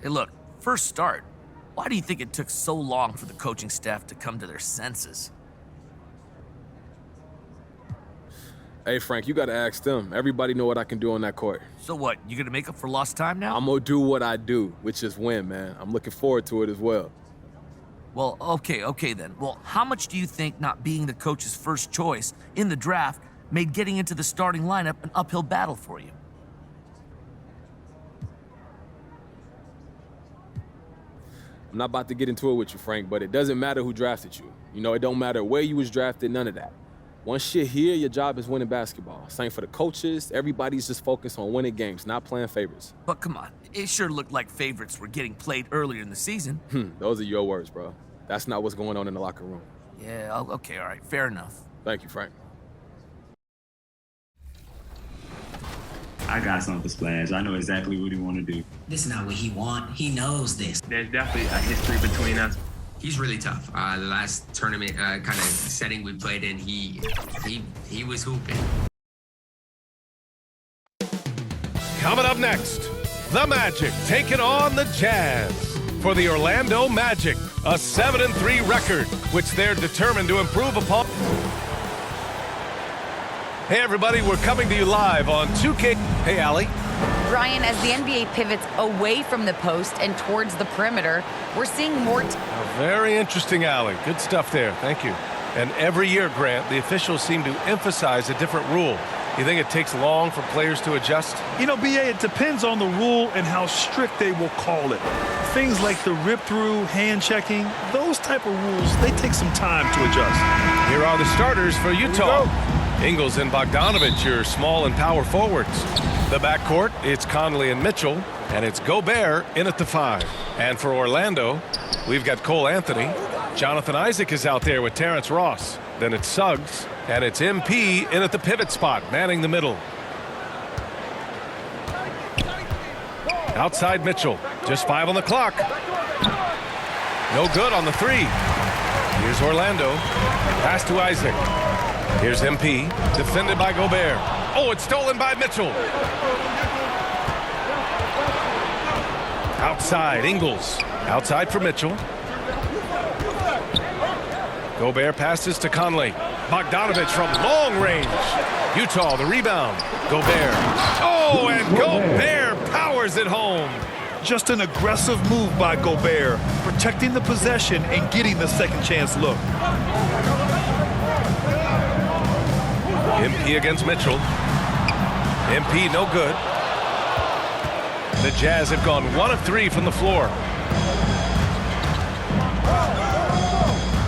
Hey, look, first start. Why do you think it took so long for the coaching staff to come to their senses? Hey, Frank, you got to ask them. Everybody know what I can do on that court. So what, you gonna make up for lost time now? I'm going to do what I do, which is win, man. I'm looking forward to it as well. Well, okay then. Well, how much do you think not being the coach's first choice in the draft made getting into the starting lineup an uphill battle for you? I'm not about to get into it with you, Frank, but it doesn't matter who drafted you. You know, it don't matter where you was drafted, none of that. Once you're here, your job is winning basketball. Same for the coaches. Everybody's just focused on winning games, not playing favorites. But come on, it sure looked like favorites were getting played earlier in the season. Those are your words, bro. That's not what's going on in the locker room. Yeah, okay, all right, fair enough. Thank you, Frank. I got something for Splash. I know exactly what he want to do. This is not what he want. He knows this. There's definitely a history between us. He's really tough. The last tournament kind of setting we played in, he was hooping. Coming up next, the Magic taking on the Jazz. For the Orlando Magic, a 7-3 record, which they're determined to improve upon. Hey everybody, we're coming to you live on 2K. Hey Allie. Brian, as the NBA pivots away from the post and towards the perimeter, we're seeing more. Very interesting, Allie. Good stuff there. Thank you. And every year, Grant, the officials seem to emphasize a different rule. You think it takes long for players to adjust? You know, BA, it depends on the rule and how strict they will call it. Things like the rip-through, hand-checking, those type of rules, they take some time to adjust. Here are the starters for Utah. Ingles and Bogdanovich, your small and power forwards. The backcourt, it's Conley and Mitchell, and it's Gobert in at the 5. And for Orlando, we've got Cole Anthony. Jonathan Isaac is out there with Terrence Ross. Then it's Suggs, and it's MP in at the pivot spot, manning the middle. Outside Mitchell, just 5 on the clock. No good on the 3. Here's Orlando, pass to Isaac. Here's MP, defended by Gobert. Oh, it's stolen by Mitchell. Outside, Ingles. Outside for Mitchell. Gobert passes to Conley. Bogdanovich from long range. Utah, the rebound. Gobert. Oh, and Gobert powers it home. Just an aggressive move by Gobert, protecting the possession and getting the second chance look. MP against Mitchell. MP no good. The Jazz have gone 1 of 3 from the floor.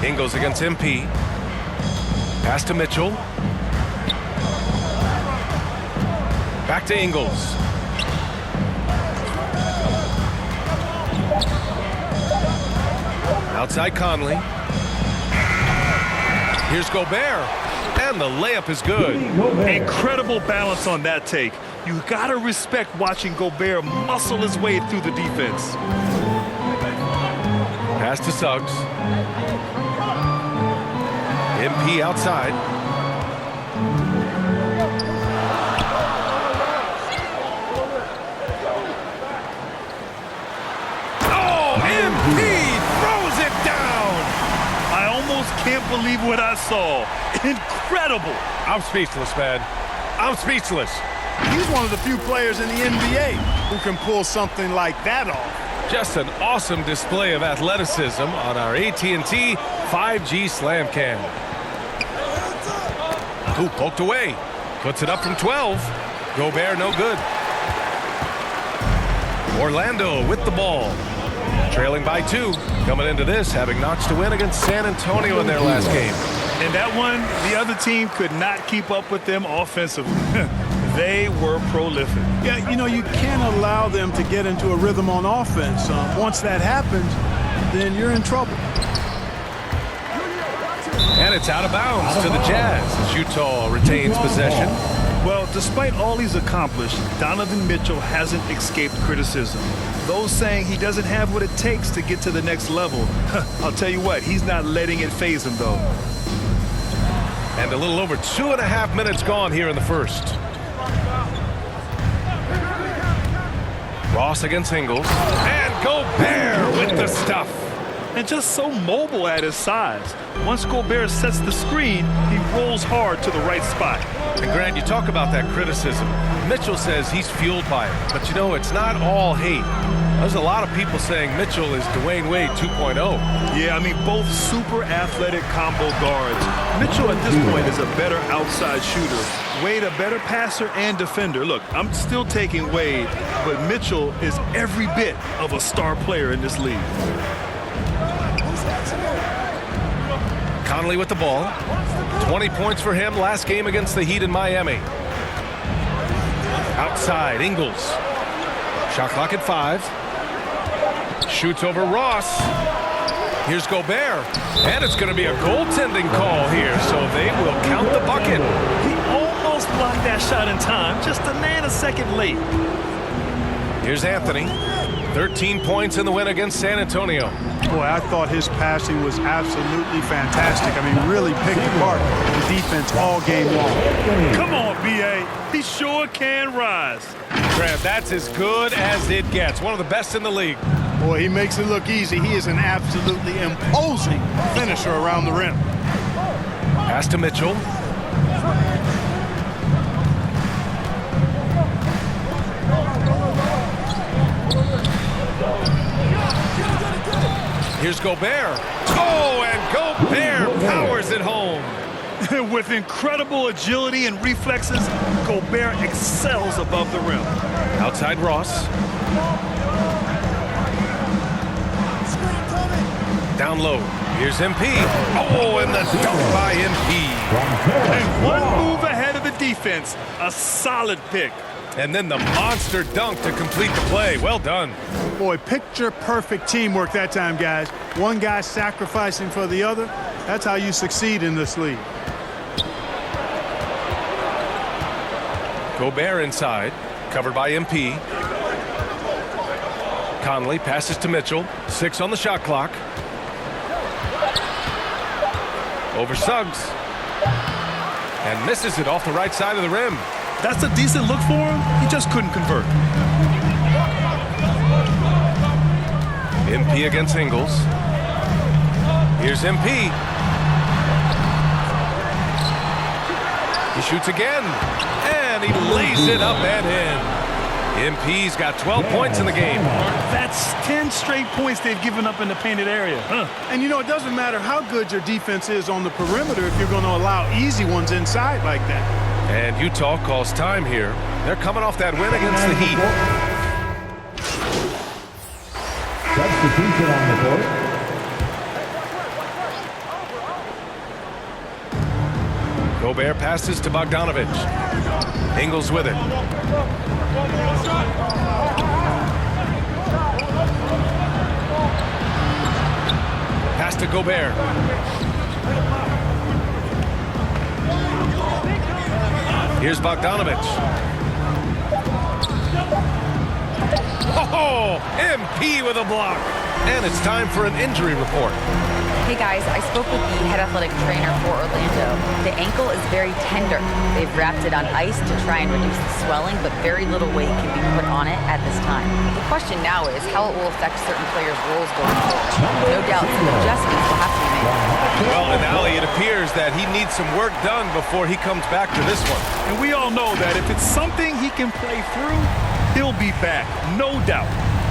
Ingles against MP. Pass to Mitchell. Back to Ingles. Outside Conley. Here's Gobert. And the layup is good. Incredible balance on that take. You gotta respect watching Gobert muscle his way through the defense. Pass to Suggs. MP outside. Oh, MP throws it down. I almost can't believe what I saw. Incredible. I'm speechless, man. I'm speechless. He's one of the few players in the NBA who can pull something like that off. Just an awesome display of athleticism on our AT&T 5G Slam Cam. Ooh, poked away. Puts it up from 12. Gobert no good. Orlando with the ball. Trailing by 2. Coming into this, having notched a win against San Antonio in their last game. And that one, the other team could not keep up with them offensively. They were prolific. Yeah, you know, you can't allow them to get into a rhythm on offense. Once that happens, then you're in trouble. And it's out of bounds to the Jazz as Utah retains possession. Well, despite all he's accomplished, Donovan Mitchell hasn't escaped criticism. Those saying he doesn't have what it takes to get to the next level. I'll tell you what, he's not letting it faze him, though. And a little over 2.5 minutes gone here in the first. Ross against Ingles. And Gobert with the stuff. And just so mobile at his size. Once Gobert sets the screen, he rolls hard to the right spot. And Grant, you talk about that criticism. Mitchell says he's fueled by it. But you know, it's not all hate. There's a lot of people saying Mitchell is Dwayne Wade 2.0. Yeah, I mean, both super athletic combo guards. Mitchell at this point is a better outside shooter. Wade a better passer and defender. Look, I'm still taking Wade, but Mitchell is every bit of a star player in this league. Conley with the ball. 20 points for him last game against the Heat in Miami. Outside, Ingles. Shot clock at 5. Shoots over Ross. Here's Gobert. And it's going to be a goaltending call here, so they will count the bucket. He almost blocked that shot in time, just a nanosecond late. Here's Anthony. 13 points in the win against San Antonio. Boy, I thought his passing was absolutely fantastic. I mean, really picked apart the defense all game long. Come on, B.A. He sure can rise. Grant, that's as good as it gets. One of the best in the league. Boy, he makes it look easy. He is an absolutely imposing finisher around the rim. Pass to Mitchell. Here's Gobert. Oh, and Gobert powers it home. With incredible agility and reflexes, Gobert excels above the rim. Outside Ross. Down low. Here's MP. Oh, and the dunk by MP. And one move ahead of the defense. A solid pick. And then the monster dunk to complete the play. Well done. Boy, picture perfect teamwork that time, guys. One guy sacrificing for the other. That's how you succeed in this league. Gobert inside, covered by MP. Conley passes to Mitchell. 6 on the shot clock. Over Suggs. And misses it off the right side of the rim. That's a decent look for him. He just couldn't convert. MP against Ingles. Here's MP. He shoots again. And he lays it up and in. MP's got 12 points in the game. That's 10 straight points they've given up in the painted area. And you know, it doesn't matter how good your defense is on the perimeter if you're going to allow easy ones inside like that. And Utah calls time here. They're coming off that win against the Heat. Substitution on the court. Gobert passes to Bogdanovich. Ingles with it. Pass to Gobert. Here's Bogdanovich. Oh, MP with a block. And it's time for an injury report. Hey guys, I spoke with the head athletic trainer for Orlando. The ankle is very tender. They've wrapped it on ice to try and reduce the swelling, but very little weight can be put on it at this time. The question now is how it will affect certain players' roles going forward. No doubt some adjustments will have to be made. Well, and Ali, it appears that he needs some work done before he comes back to this one. And we all know that if it's something he can play through, he'll be back, no doubt.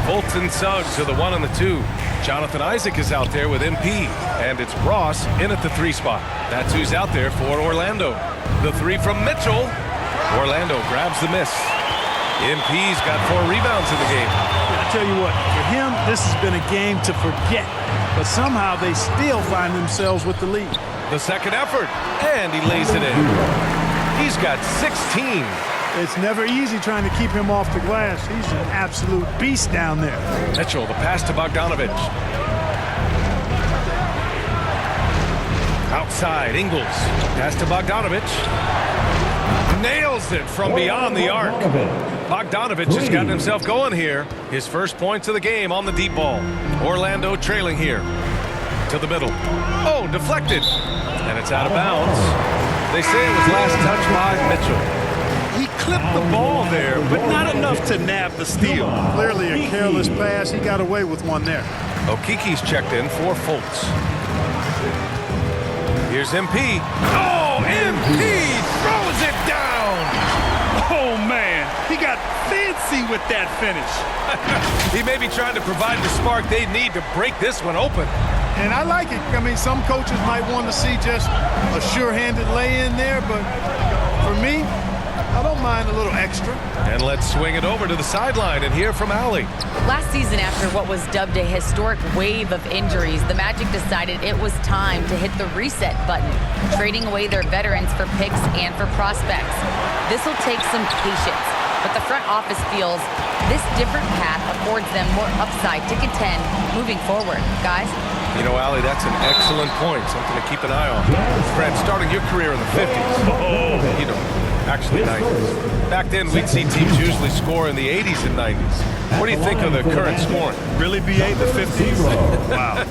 Fultz and Suggs are the 1 and the 2. Jonathan Isaac is out there with MP. And it's Ross in at the 3 spot. That's who's out there for Orlando. The 3 from Mitchell. Orlando grabs the miss. MP's got 4 rebounds in the game. I tell you what, for him, this has been a game to forget. But somehow they still find themselves with the lead. The second effort. And he lays it in. He's got 16. It's never easy trying to keep him off the glass. He's an absolute beast down there. Mitchell, the pass to Bogdanovich. Outside, Ingles. Pass to Bogdanovich. Nails it from beyond the arc. Bogdanovich has gotten himself going here. His first points of the game on the deep ball. Orlando trailing here. To the middle. Oh, deflected. And it's out of bounds. They say it was last touched by Mitchell. he clipped the ball there, but not enough to nab the steal. Clearly a careless pass. He got away with one there. Okiki's checked in for Fultz. Here's MP. Oh, MP throws it down. Oh, man, he got fancy with that finish. He may be trying to provide the spark they need to break this one open. And I like it. I mean, some coaches might want to see just a sure-handed lay-in there, but for me, I don't mind a little extra. And let's swing it over to the sideline and hear from Allie. Last season, after what was dubbed a historic wave of injuries, the Magic decided it was time to hit the reset button, trading away their veterans for picks and for prospects. This will take some patience, but the front office feels this different path affords them more upside to contend moving forward. Guys? You know, Allie, that's an excellent point. Something to keep an eye on. Fred, starting your career in the 50s. Oh, you know, actually 90s. Back then, we'd see teams usually score in the 80s and 90s. What do you think of the current scoring? Really, BA, the 50s? Wow.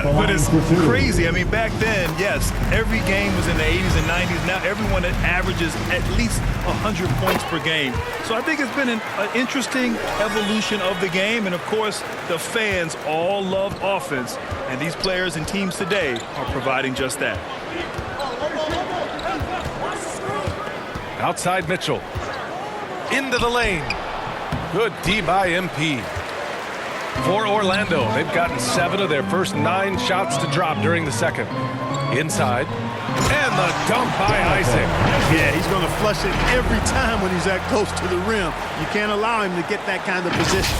But it's crazy. I mean, back then, yes, every game was in the 80s and 90s. Now everyone averages at least 100 points per game. So I think it's been an interesting evolution of the game. And, of course, the fans all love offense. And these players and teams today are providing just that. Outside Mitchell. Into the lane. Good D by MP. For Orlando, they've gotten 7 of their first 9 shots to drop during the second. Inside. And the dump by Isaac. Yeah, he's going to flush it every time when he's that close to the rim. You can't allow him to get that kind of position.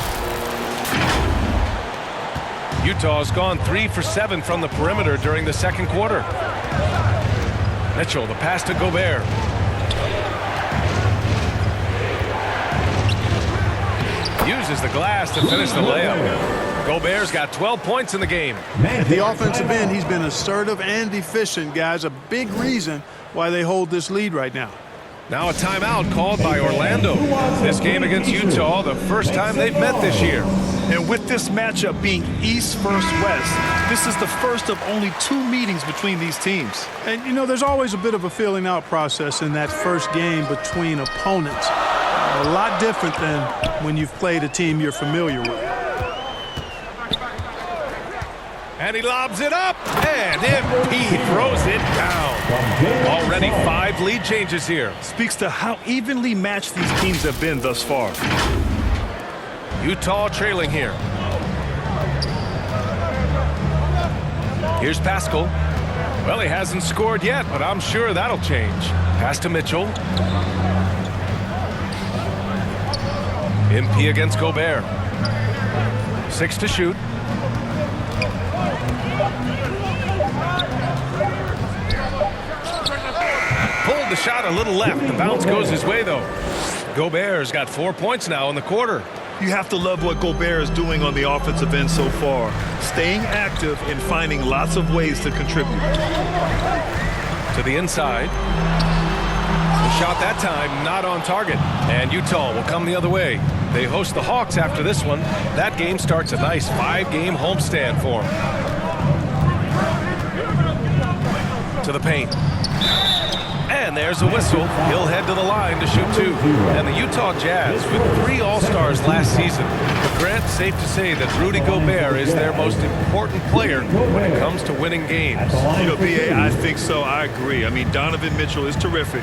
Utah's gone 3 for 7 from the perimeter during the second quarter. Mitchell, the pass to Gobert. Uses the glass to finish the layup. Gobert's got 12 points in the game. At the offensive end, he's been assertive and efficient, guys. A big reason why they hold this lead right now. Now a timeout called by Orlando. This game against Utah, the first time they've met this year. And with this matchup being East versus West, this is the first of only 2 meetings between these teams. And, you know, there's always a bit of a filling out process in that first game between opponents. A lot different than when you've played a team you're familiar with. And he lobs it up, and MP throws it down. Already 5 lead changes here. Speaks to how evenly matched these teams have been thus far. Utah trailing here. Here's Pascal. Well, he hasn't scored yet, but I'm sure that'll change. Pass to Mitchell. MP against Gobert. 6 to shoot. Pulled the shot a little left. The bounce goes his way, though. Gobert's got 4 points now in the quarter. You have to love what Gobert is doing on the offensive end so far. Staying active and finding lots of ways to contribute. To the inside. The shot that time not on target. And Utah will come the other way. They host the Hawks after this one. That game starts a nice 5-game homestand for them. To the paint. And there's a whistle. He'll head to the line to shoot 2. And the Utah Jazz with 3 All-Stars last season. But Grant, safe to say that Rudy Gobert is their most important player when it comes to winning games. You know, BA, I think so. I agree. I mean, Donovan Mitchell is terrific.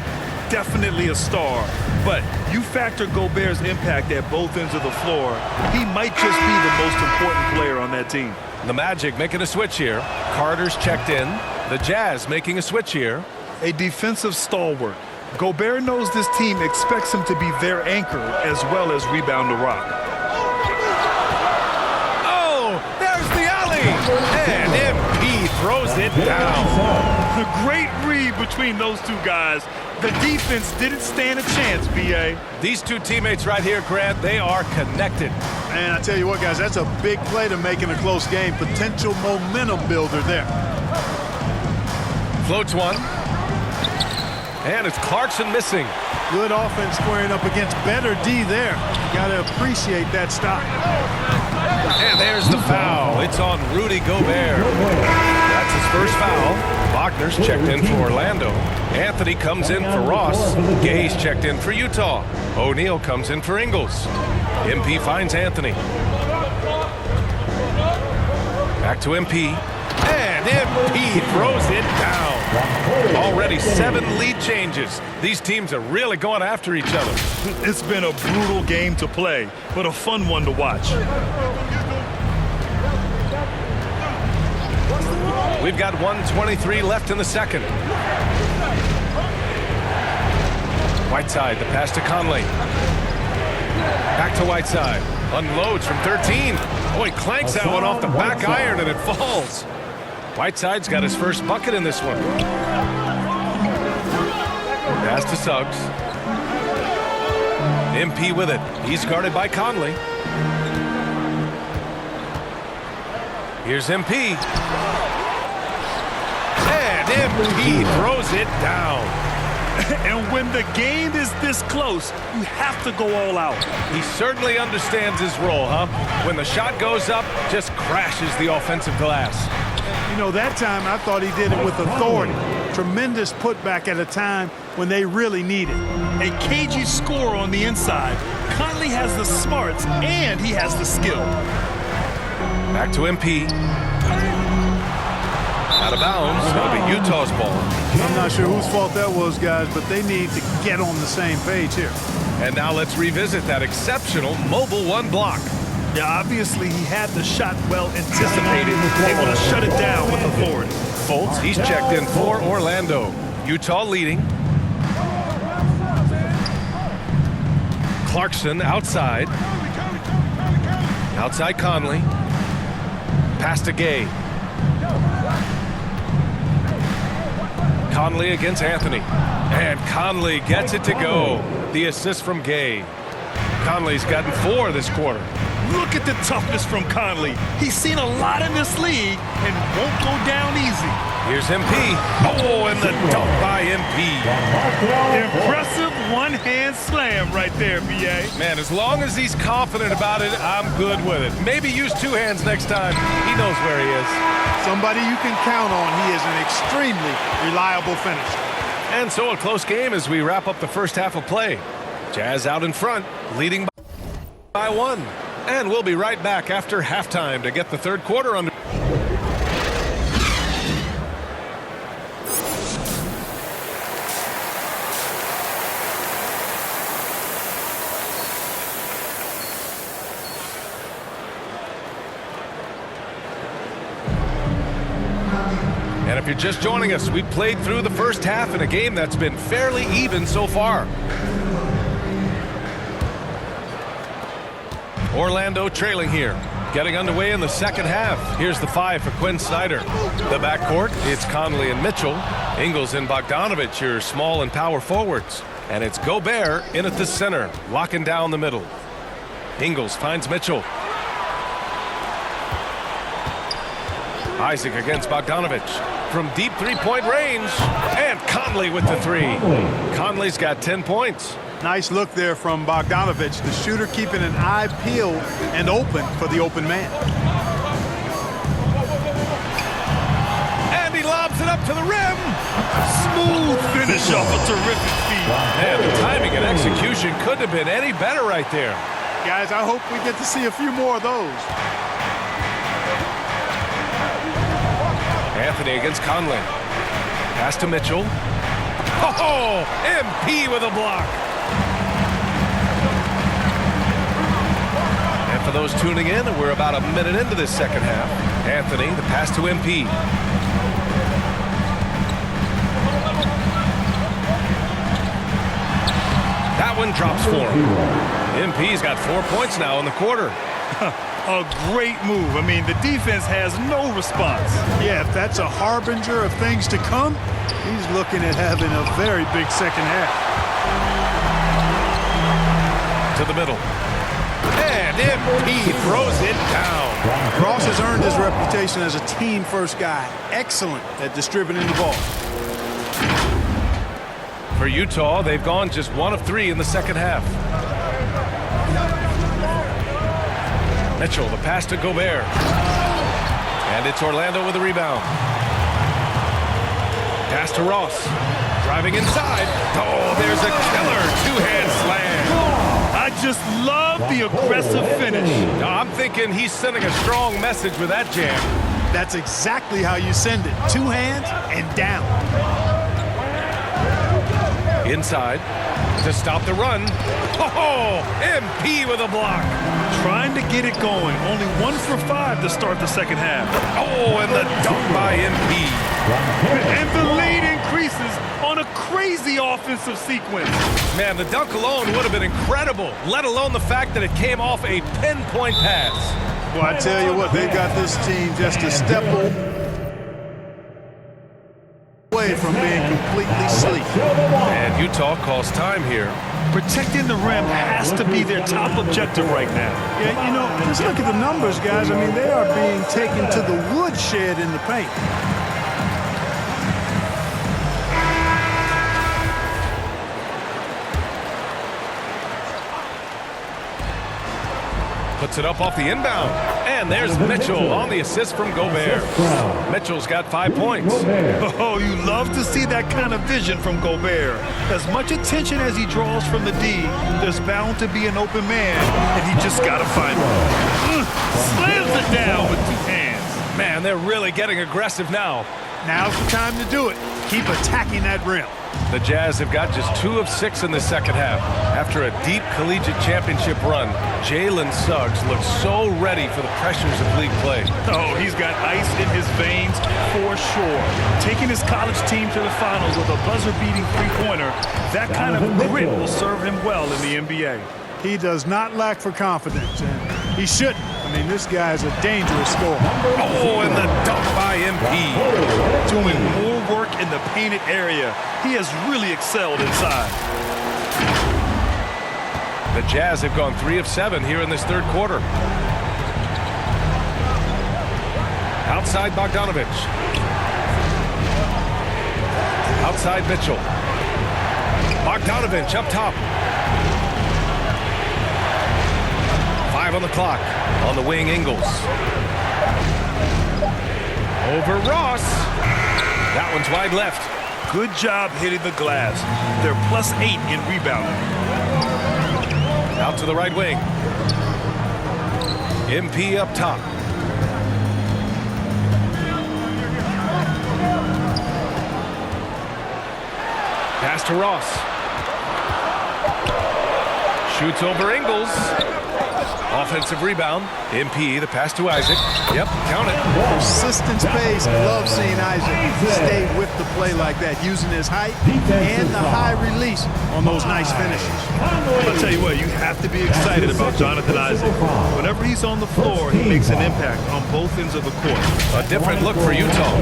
Definitely a star. But you factor Gobert's impact at both ends of the floor, he might just be the most important player on that team. The Magic making a switch here. Carter's checked in. The Jazz making a switch here. A defensive stalwart. Gobert knows this team expects him to be their anchor as well as rebound the rock. Oh, there's the alley! And MP throws it down. A great read between those 2 guys. The defense didn't stand a chance, BA. These 2 teammates right here, Grant, they are connected. And I tell you what, guys, that's a big play to make in a close game. Potential momentum builder there. Floats one. And it's Clarkson missing. Good offense squaring up against better D there. Got to appreciate that stop. And there's the foul. It's on Rudy Gobert. That's his first foul. Wagner's checked in for Orlando. Anthony comes in for Ross. Gay's checked in for Utah. O'Neal comes in for Ingles. MP finds Anthony. Back to MP. And MP throws it down. Already 7 lead changes. These teams are really going after each other. It's been a brutal game to play, but a fun one to watch. We've got 1:23 left in the second. Whiteside, the pass to Conley. Back to Whiteside. Unloads from 13. Oh, he clanks that one off the back iron and it falls. Whiteside's got his first bucket in this one. Pass to Suggs. MP with it. He's guarded by Conley. Here's MP. And MP throws it down. And when the game is this close, you have to go all out. He certainly understands his role, huh? When the shot goes up, just crashes the offensive glass. You know, that time I thought he did it with authority. Tremendous putback at a time when they really need it. A cagey score on the inside. Conley has the smarts and he has the skill. Back to MP. Out of bounds. That'll be Utah's ball. I'm not sure whose fault that was, guys, but they need to get on the same page here. And now let's revisit that exceptional mobile 1 block. Yeah, obviously he had the shot well anticipated, able to shut it down with authority. Fultz, he's checked in for Orlando. Utah leading. Clarkson outside. Outside Conley. Pass to Gay. Conley against Anthony. And Conley gets it to go. The assist from Gay. Conley's gotten 4 this quarter. Look at the toughness from Conley. He's seen a lot in this league and won't go down easy. Here's MP. Oh, and the dunk by MP. Impressive one-hand slam right there, B.A. Man, as long as he's confident about it, I'm good with it. Maybe use 2 hands next time. He knows where he is. Somebody you can count on. He is an extremely reliable finisher. And so a close game as we wrap up the first half of play. Jazz out in front, leading by 1. And we'll be right back after halftime to get the third quarter under. And if you're just joining us, we played through the first half in a game that's been fairly even so far. Orlando trailing here. Getting underway in the second half. Here's the 5 for Quinn Snyder. The backcourt, it's Conley and Mitchell. Ingles and Bogdanovich, your small and power forwards. And it's Gobert in at the center, locking down the middle. Ingles finds Mitchell. Isaac against Bogdanovich. From deep 3-point range. And Conley with the 3. Conley's got 10 points. Nice look there from Bogdanovich, the shooter keeping an eye peeled and open for the open man. And he lobs it up to the rim. Smooth finish off a terrific feed. And the timing and execution couldn't have been any better right there. Guys, I hope we get to see a few more of those. Anthony against Conley. Pass to Mitchell. Oh, MP with a block. And for those tuning in, we're about a minute into this second half. Anthony, the pass to MP. That one drops for him. MP's got 4 points now in the quarter. A great move. I mean, the defense has no response. Yeah, if that's a harbinger of things to come, he's looking at having a very big second half. To the middle. And MP throws it down. Ross has earned his reputation as a team-first guy. Excellent at distributing the ball. For Utah, they've gone just 1 of 3 in the second half. Mitchell, the pass to Gobert. And it's Orlando with the rebound. Pass to Ross. Driving inside. Oh, there's a killer two-hand slam. I just love the aggressive finish. No, I'm thinking he's sending a strong message with that jam. That's exactly how you send it. 2 hands and down. Inside to stop the run. Oh, MP with a block. Trying to get it going. Only 1 for 5 to start the second half. Oh, and the dunk by MP. And the lead increases on a crazy offensive sequence. Man, the dunk alone would have been incredible, let alone the fact that it came off a pinpoint pass. Well, I tell you what, they've got this team just a step away from being completely sleek. And Utah calls time here. Protecting the rim has to be their top objective right now. Yeah, you know, just look at the numbers, guys. I mean, they are being taken to the woodshed in the paint. Puts it up off the inbound. And there's Mitchell on the assist from Gobert. Mitchell's got 5 points. Oh, you love to see that kind of vision from Gobert. As much attention as he draws from the D, there's bound to be an open man, and he just got to find one. Slams it down with 2 hands. Man, they're really getting aggressive now. Now's the time to do it. Keep attacking that rim. The Jazz have got just 2 of 6 in the second half. After a deep collegiate championship run, Jalen Suggs looks so ready for the pressures of league play. Oh, he's got ice in his veins for sure. Taking his college team to the finals with a buzzer-beating three-pointer, that kind of grit will serve him well in the NBA. He does not lack for confidence, and he shouldn't. I mean, this guy's a dangerous scorer. Oh, and the dunk by MP. Doing more work in the painted area. He has really excelled inside. The Jazz have gone 3 of 7 here in this third quarter. Outside Bogdanovich. Outside Mitchell. Bogdanovich up top. 5 on the clock. On the wing, Ingles. Over Ross. That one's wide left. Good job hitting the glass. They're +8 in rebounding. Out to the right wing. MP up top. Pass to Ross. Shoots over Ingles. Offensive rebound. MP, the pass to Isaac. Yep, count it. Persistence pays. Love seeing Isaac stay with the play like that, using his height and the high release on those nice finishes. I'll tell you what, you have to be excited about Jonathan Isaac. Whenever he's on the floor, he makes an impact on both ends of the court. A different look for Utah.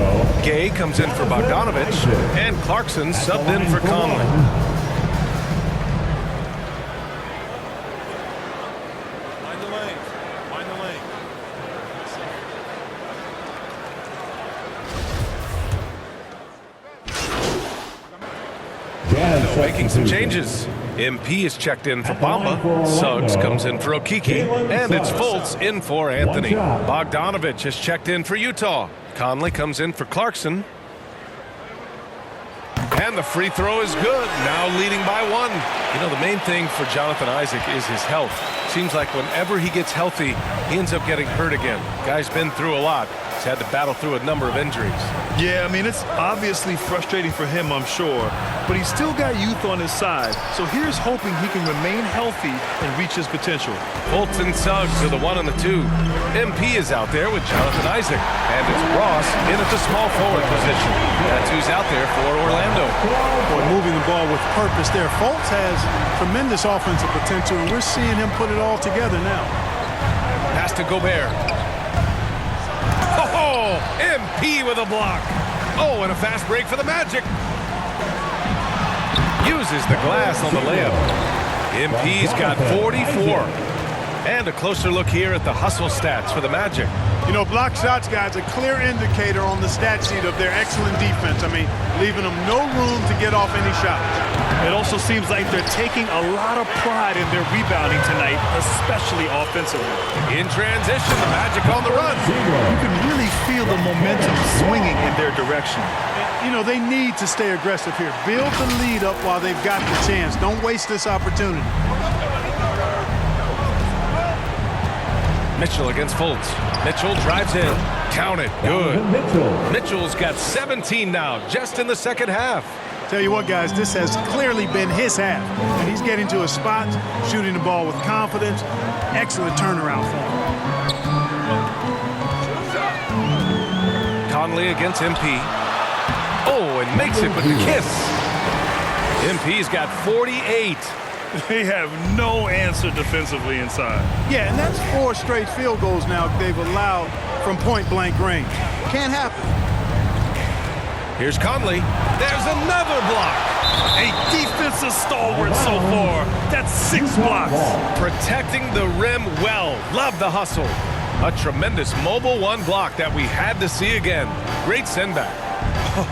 Gay comes in for Bogdanovich, and Clarkson subbed in for Conley. Making some changes. MP is checked in for Bamba. Suggs comes in for Okiki. And it's Fultz in for Anthony. Bogdanovich has checked in for Utah. Conley comes in for Clarkson. And the free throw is good. Now leading by 1. You know, the main thing for Jonathan Isaac is his health. Seems like whenever he gets healthy, he ends up getting hurt again. Guy's been through a lot. He's had to battle through a number of injuries. Yeah, I mean, it's obviously frustrating for him, I'm sure. But he's still got youth on his side. So here's hoping he can remain healthy and reach his potential. Fultz and Suggs are the 1 and the 2. MP is out there with Jonathan Isaac. And it's Ross in at the small forward position. That's who's out there for Orlando. Boy, moving the ball with purpose there. Fultz has tremendous offensive potential, and we're seeing him put it all together now. Pass to Gobert. Oh, MP with a block. Oh, and a fast break for the Magic. Uses the glass on the layup. MP's got 44. And a closer look here at the hustle stats for the Magic. You know, block shots, guys, a clear indicator on the stat sheet of their excellent defense. I mean, leaving them no room to get off any shots. It also seems like they're taking a lot of pride in their rebounding tonight, especially offensively. In transition, the Magic on the run. You can really feel the momentum swinging in their direction. You know, they need to stay aggressive here. Build the lead up while they've got the chance. Don't waste this opportunity. Mitchell against Fultz. Mitchell drives in. Count it. Good. Mitchell's got 17 now, just in the second half. Tell you what, guys, this has clearly been his half. And he's getting to his spot, shooting the ball with confidence. Excellent turnaround for him. Conley against MP. Oh, and makes it with the kiss. MP's got 48. They have no answer defensively inside. Yeah, and that's 4 straight field goals now they've allowed from point-blank range. Can't happen. Here's Conley. There's another block. A defensive stalwart so far. That's 6 blocks. Protecting the rim well. Love the hustle. A tremendous mobile 1 block that we had to see again. Great send-back.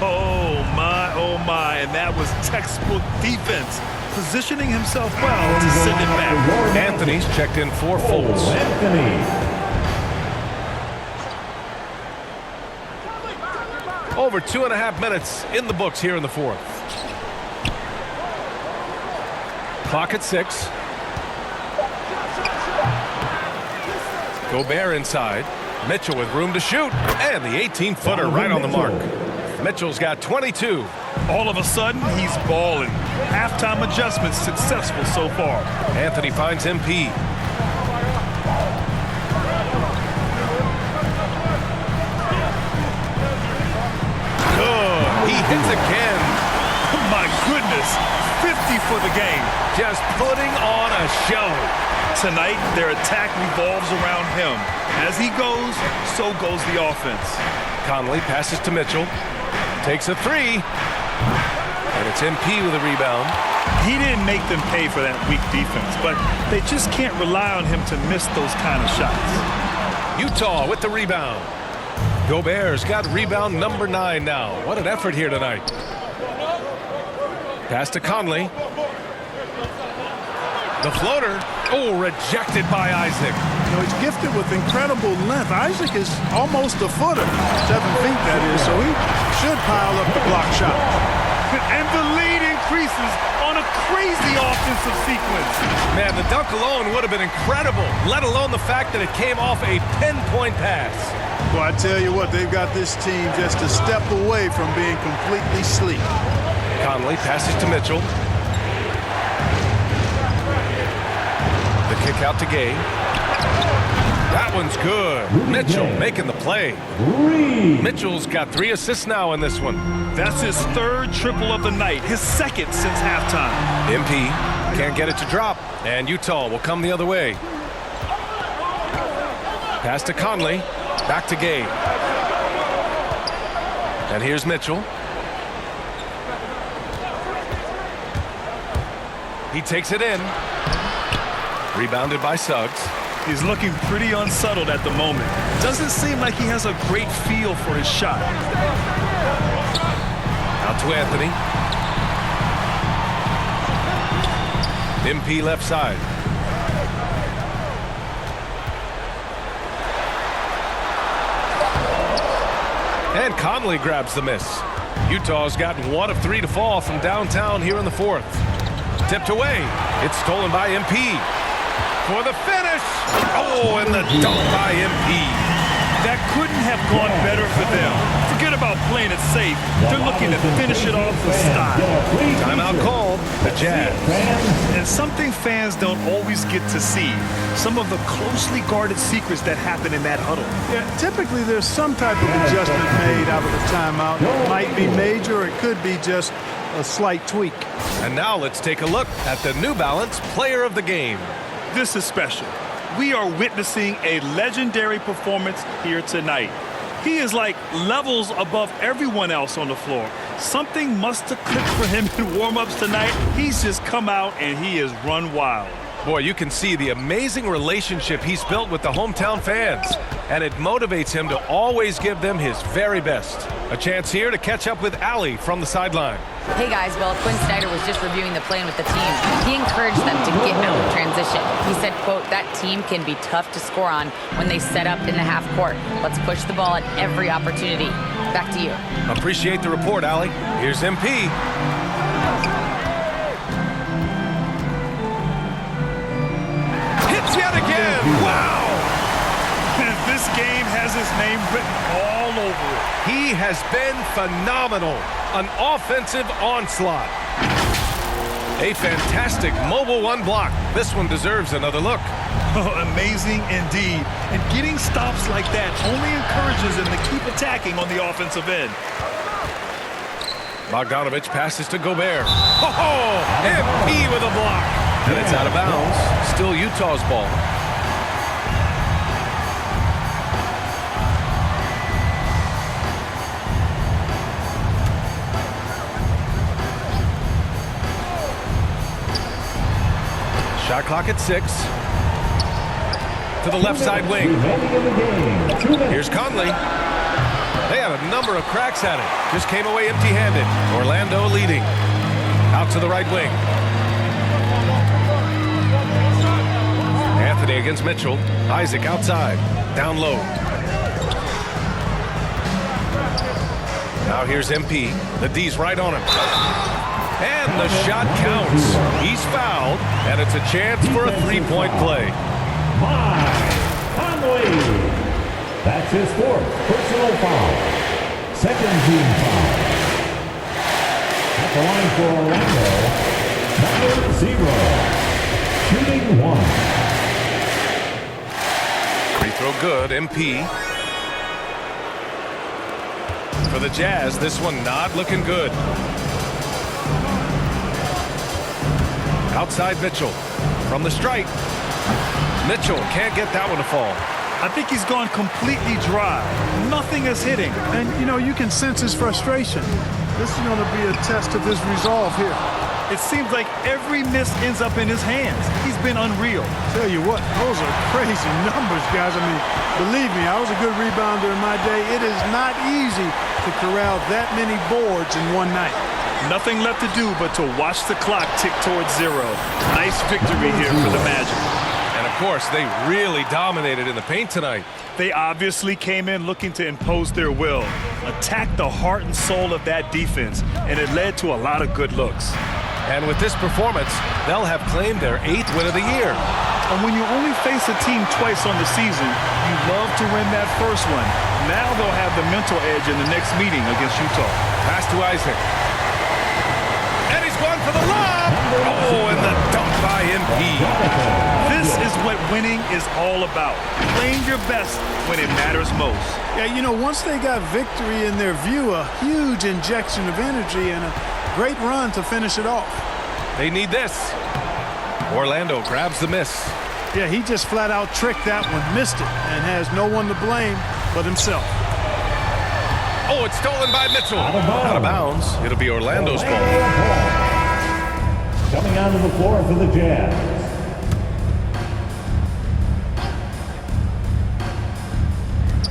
Oh, my. And that was textbook defense. Positioning himself well to send it back. Anthony's checked in for Fultz. Over 2.5 minutes in the books here in the fourth. Clock at 6. Gobert inside. Mitchell with room to shoot. And the 18-footer right on the mark. Mitchell's got 22. All of a sudden, he's balling. Halftime adjustments successful so far. Anthony finds MP. Good. He hits again. My goodness. 50 for the game. Just putting on a show. Tonight, their attack revolves around him. As he goes, so goes the offense. Conley passes to Mitchell. Takes a 3. And it's MP with a rebound. He didn't make them pay for that weak defense, but they just can't rely on him to miss those kind of shots. Utah with the rebound. Gobert's got rebound number 9 now. What an effort here tonight. Pass to Conley. The floater. Oh, rejected by Isaac. You know, he's gifted with incredible length. Isaac is almost a footer, 7 feet that is, so he should pile up the block shot. And the lead increases on a crazy offensive sequence. Man, the dunk alone would have been incredible, let alone the fact that it came off a pinpoint pass. Well, I tell you what, they've got this team just a step away from being completely sleep. Conley passes to Mitchell. The kick out to Gay. That one's good. Mitchell making the play. Mitchell's got 3 assists now in this one. That's his 3rd triple of the night, his 2nd since halftime. MP can't get it to drop, and Utah will come the other way. Pass to Conley, back to Gay. And here's Mitchell. He takes it in. Rebounded by Suggs. He's looking pretty unsettled at the moment. Doesn't seem like he has a great feel for his shot. Out to Anthony. MP left side. And Conley grabs the miss. Utah's gotten 1 of 3 to fall from downtown here in the fourth. Tipped away. It's stolen by MP. For the finish. Oh, and the dunk by MP. That couldn't have gone better for them. Forget about playing it safe. They're looking to finish it off with style. Timeout called. The Jazz. And something fans don't always get to see. Some of the closely guarded secrets that happen in that huddle. Yeah, typically there's some type of adjustment made out of the timeout. It might be major, or it could be just a slight tweak. And now let's take a look at the New Balance Player of the Game. This is special. We are witnessing a legendary performance here tonight. He is like levels above everyone else on the floor. Something must have clicked for him in warm-ups tonight. He's just come out and he has run wild. Boy, you can see the amazing relationship he's built with the hometown fans, and it motivates him to always give them his very best. A chance here to catch up with Allie from the sideline. Hey guys, well, Quinn Snyder was just reviewing the plan with the team. He encouraged them to get out of transition. He said, quote, that team can be tough to score on when they set up in the half court. Let's push the ball at every opportunity. Back to you. Appreciate the report, Allie. Here's MP. Hits yet again. Wow. This game has his name written all over it. He has been phenomenal. An offensive onslaught. A fantastic mobile one block. This one deserves another look. Amazing indeed. And getting stops like that only encourages him to keep attacking on the offensive end. Bogdanovich passes to Gobert. Oh, MP with a block. And it's out of bounds. Still Utah's ball. Shot clock at 6. To the left side wing. Here's Conley. They had a number of cracks at it. Just came away empty-handed. Orlando leading. Out to the right wing. Anthony against Mitchell. Isaac outside. Down low. Now here's MP. The D's right on him. And the shot counts. He's fouled, and it's a chance for a three-point play. Conley. That's his fourth personal foul. Second team foul. At the line for Orlando, number 0. Shooting 1. Free throw good, MP. For the Jazz, this one not looking good. Outside Mitchell. From the stripe. Mitchell can't get that one to fall. I think he's gone completely dry. Nothing is hitting. And, you know, you can sense his frustration. This is going to be a test of his resolve here. It seems like every miss ends up in his hands. He's been unreal. Tell you what, those are crazy numbers, guys. I mean, believe me, I was a good rebounder in my day. It is not easy to corral that many boards in one night. Nothing left to do but to watch the clock tick towards 0. Nice victory here for the Magic. And of course, they really dominated in the paint tonight. They obviously came in looking to impose their will, attack the heart and soul of that defense, and it led to a lot of good looks. And with this performance, they'll have claimed their 8th win of the year. And when you only face a team twice on the season, you love to win that first one. Now they'll have the mental edge in the next meeting against Utah. Pass to Isaac. And he's going for the lob. Oh, and the dunk by MP. This is what winning is all about. Playing your best when it matters most. Yeah, you know, once they got victory in their view, a huge injection of energy and a great run to finish it off. They need this. Orlando grabs the miss. Yeah, he just flat out tricked that one, missed it, and has no one to blame but himself. Oh, it's stolen by Mitchell. Out of bounds. It'll be Orlando's ball. Coming onto the floor for the Jazz.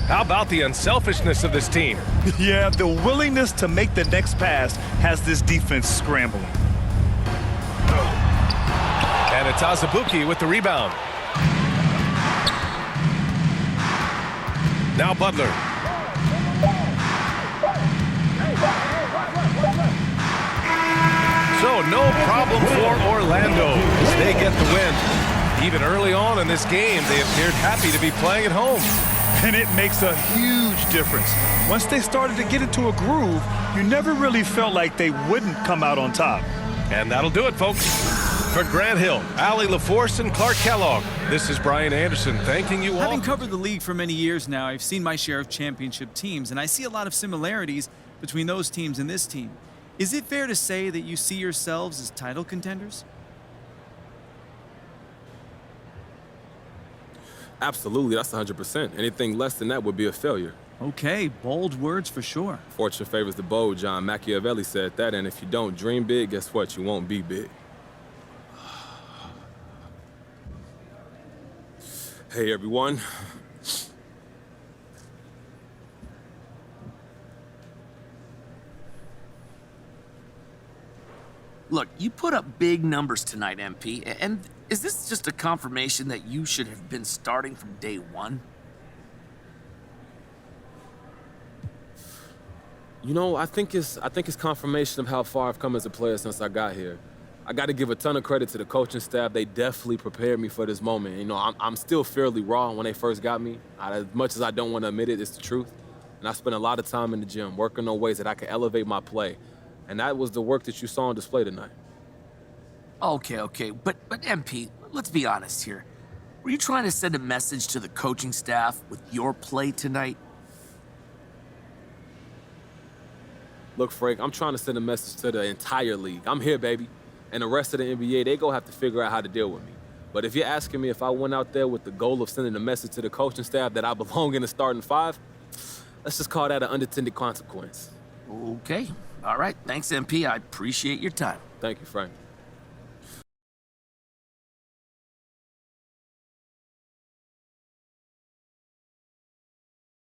How about the unselfishness of this team? Yeah, the willingness to make the next pass has this defense scrambling. And it's Azubuike with the rebound. Now Butler. So no problem for Orlando as they get the win. Even early on in this game, they appeared happy to be playing at home. And it makes a huge difference. Once they started to get into a groove, you never really felt like they wouldn't come out on top. And that'll do it, folks. For Grant Hill, Allie LaForce, and Clark Kellogg, this is Brian Anderson thanking you all. Having covered the league for many years now, I've seen my share of championship teams, and I see a lot of similarities between those teams and this team. Is it fair to say that you see yourselves as title contenders? Absolutely, that's 100%. Anything less than that would be a failure. Okay, bold words for sure. Fortune favors the bold, John Machiavelli said that, and if you don't dream big, guess what? You won't be big. Hey, everyone. Look, you put up big numbers tonight, MP, and is this just a confirmation that you should have been starting from day one? You know, I think it's confirmation of how far I've come as a player since I got here. I got to give a ton of credit to the coaching staff. They definitely prepared me for this moment. You know, I'm still fairly raw when they first got me. As much as I don't want to admit it, it's the truth. And I spent a lot of time in the gym working on ways that I could elevate my play. And that was the work that you saw on display tonight. Okay, but MP, let's be honest here. Were you trying to send a message to the coaching staff with your play tonight? Look, Frank, I'm trying to send a message to the entire league. I'm here, baby. And the rest of the NBA, they go have to figure out how to deal with me. But if you're asking me if I went out there with the goal of sending a message to the coaching staff that I belong in the starting five, let's just call that an unintended consequence. Okay. All right. Thanks, MP. I appreciate your time. Thank you, Frank.